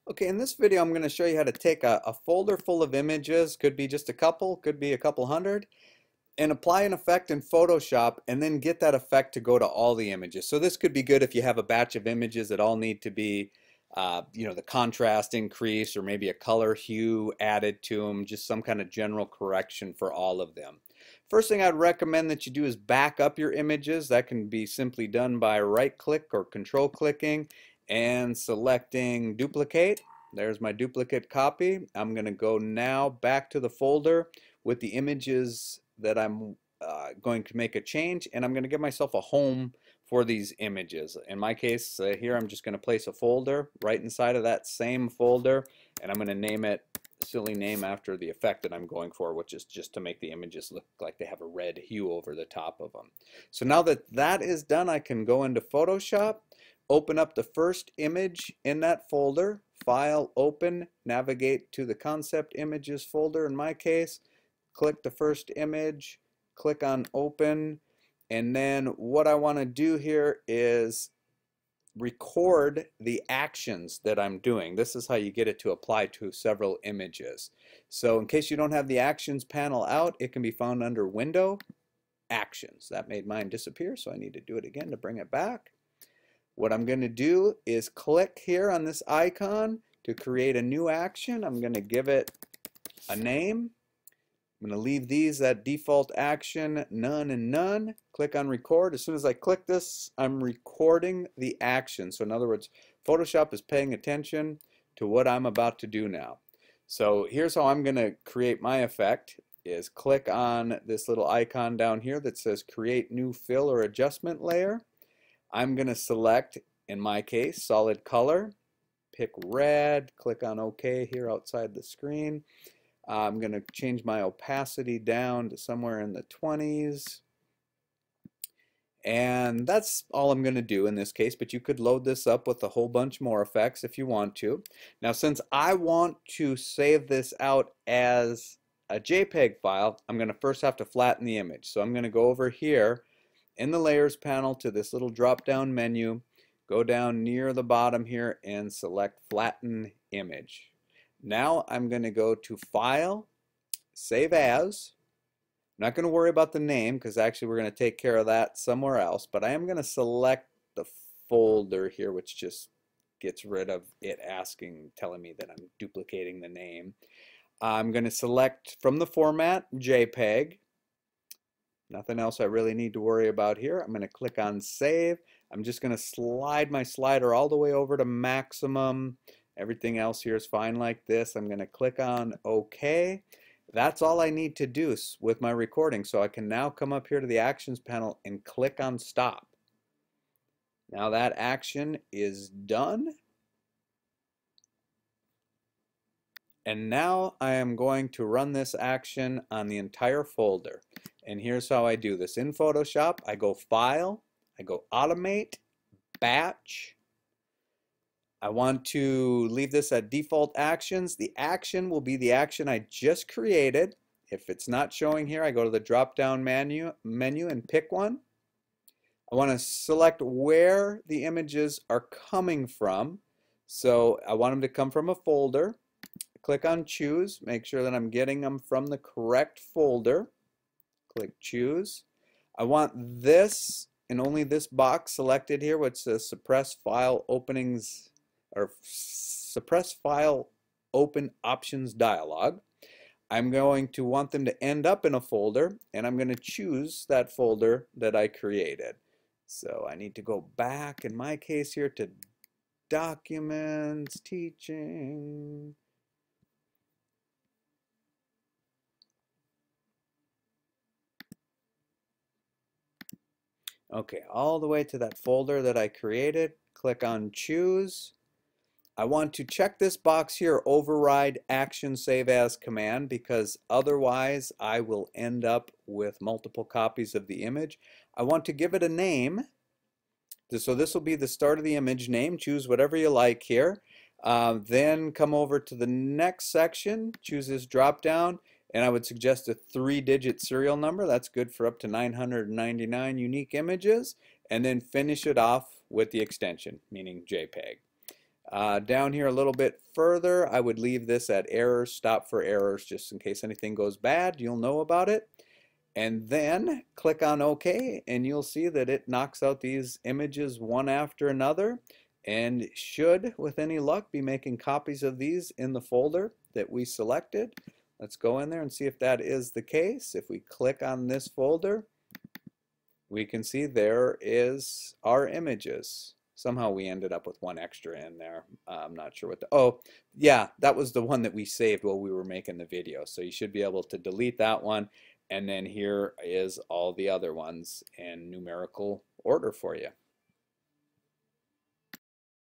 Okay, in this video I'm going to show you how to take a folder full of images, could be just a couple, could be a couple hundred, and apply an effect in Photoshop and then get that effect to go to all the images. So this could be good if you have a batch of images that all need to be, the contrast increased or maybe a color hue added to them, just some kind of general correction for all of them. First thing I'd recommend that you do is back up your images. That can be simply done by right click or control clicking and selecting duplicate. There's my duplicate copy. I'm going to go now back to the folder with the images that I'm going to make a change, and I'm going to give myself a home for these images. In my case here, I'm just going to place a folder right inside of that same folder, and I'm going to name it a silly name after the effect that I'm going for, which is just to make the images look like they have a red hue over the top of them. So now that that is done, I can go into Photoshop, open up the first image in that folder, File, Open, navigate to the Concept Images folder in my case, click the first image, click on Open, and then what I want to do here is record the actions that I'm doing. This is how you get it to apply to several images. So in case you don't have the Actions panel out, it can be found under Window, Actions. That made mine disappear, so I need to do it again to bring it back. What I'm going to do is click here on this icon to create a new action. I'm going to give it a name. I'm going to leave these at default action, none and none. Click on record. As soon as I click this, I'm recording the action. So in other words, Photoshop is paying attention to what I'm about to do now. So here's how I'm going to create my effect is click on this little icon down here that says create new fill or adjustment layer. I'm going to select, in my case, solid color, pick red, click on OK here outside the screen. I'm going to change my opacity down to somewhere in the 20s. And that's all I'm going to do in this case, but you could load this up with a whole bunch more effects if you want to. Now, since I want to save this out as a JPEG file, I'm going to first have to flatten the image. So I'm going to go over here in the Layers panel to this little drop-down menu, go down near the bottom here and select Flatten Image. Now I'm going to go to File, Save As. I'm not going to worry about the name because actually we're going to take care of that somewhere else, but I am going to select the folder here, which just gets rid of it telling me that I'm duplicating the name. I'm going to select from the format JPEG. Nothing else I really need to worry about here. I'm going to click on Save. I'm just going to slide my slider all the way over to maximum. Everything else here is fine like this. I'm going to click on OK. That's all I need to do with my recording. So I can now come up here to the Actions panel and click on Stop. Now that action is done. And now I am going to run this action on the entire folder. And here's how I do this. In Photoshop, I go File, I go Automate, Batch. I want to leave this at default actions. The action will be the action I just created. If it's not showing here, I go to the drop-down menu and pick one. I want to select where the images are coming from. So I want them to come from a folder. Click on Choose. Make sure that I'm getting them from the correct folder. Click Choose. I want this and only this box selected here, which says Suppress File Openings or Suppress File Open Options dialog. I'm going to want them to end up in a folder, and I'm going to choose that folder that I created. So I need to go back, in my case here, to Documents, Teaching. Okay, all the way to that folder that I created. Click on Choose. I want to check this box here, Override Action Save As Command, because otherwise I will end up with multiple copies of the image. I want to give it a name. So this will be the start of the image name. Choose whatever you like here. Then come over to the next section, choose this drop down, and I would suggest a 3-digit serial number. That's good for up to 999 unique images. And then finish it off with the extension, meaning JPEG. Down here a little bit further, I would leave this at errors, stop for errors, just in case anything goes bad, you'll know about it. And then click on OK, and you'll see that it knocks out these images one after another, and should, with any luck, be making copies of these in the folder that we selected. Let's go in there and see if that is the case. If we click on this folder, we can see there is our images. Somehow we ended up with one extra in there. I'm not sure what oh, yeah, that was the one that we saved while we were making the video. So you should be able to delete that one. And then here is all the other ones in numerical order for you.